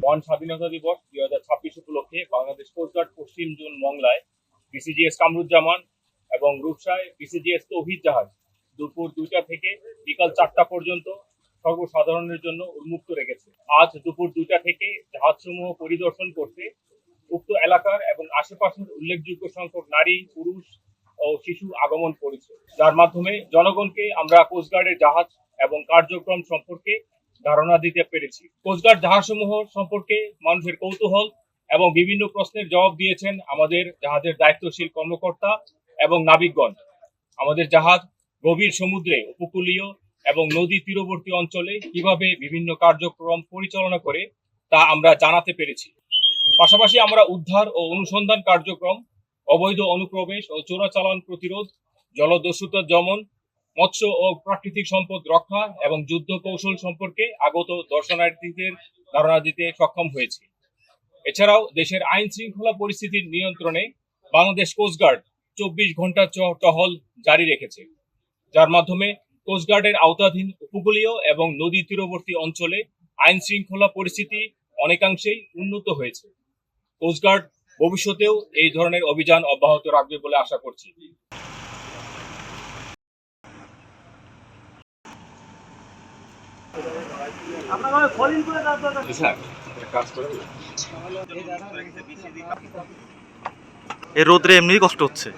মহান স্বাধীনতা দিবস 2026 উপলক্ষে বাংলাদেশ কোস্টগার্ড পশ্চিম জোন মংলায় বিসিজিএস কামরুজ্জামান এবং রূপসায় বিসিজিএস তৌহিদ জাহাজ দুপুর 2টা থেকে বিকাল 4টা পর্যন্ত সর্বসাধারণের জন্য উন্মুক্ত রেখেছে। আজ দুপুর 2টা থেকে জাহাজসমূহ পরিদর্শন করতে উক্ত এলাকার এবং আশেপাশের উল্লেখযোগ্য সংখ্যক নারী, পুরুষ ও শিশু আগমন করেছে, যার মাধ্যমে জনগণকে আমরা কোস্টগার্ডের জাহাজ এবং কার্যক্রম সম্পর্কে ধারণা দিতে পেরেছি। কোস্টগার্ড জাহাজসমূহ সম্পর্কে মানুষের কৌতূহল এবং বিভিন্ন প্রশ্নের জবাব দিয়েছেন আমাদের জাহাজের দায়িত্বশীল কর্মকর্তা এবং নাবিকগণ। আমাদের জাহাজ গভীর সমুদ্রে, উপকূলীয় এবং নদী তীরবর্তী অঞ্চলে কিভাবে বিভিন্ন কার্যক্রম পরিচালনা করে তা আমরা জানাতে পেরেছি। পাশাপাশি আমরা উদ্ধার ও অনুসন্ধান কার্যক্রম, অবৈধ অনুপ্রবেশ ও চোরাচালান প্রতিরোধ, জলদস্যুতা দমন, মৎস্য ও প্রাকৃতিক সম্পদ রক্ষা এবং যুদ্ধ কৌশল সম্পর্কে আগত দর্শনার্থীদের ধারণা দিতে সক্ষম হয়েছে। এছাড়াও দেশের আইন শৃঙ্খলা পরিস্থিতির নিয়ন্ত্রণে বাংলাদেশ কোস্টগার্ড 24 ঘন্টা টহল জারি রেখেছে, যার মাধ্যমে কোস্টগার্ডের আওতাধীন উপকূলীয় এবং নদী তীরবর্তী অঞ্চলে আইন শৃঙ্খলা পরিস্থিতি অনেকাংশেই উন্নত হয়েছে। কোস্টগার্ড ভবিষ্যতেও এই ধরনের অভিযান অব্যাহত রাখবে বলে আশা করছি। এই রোদ্রে এমনি কষ্ট হচ্ছে।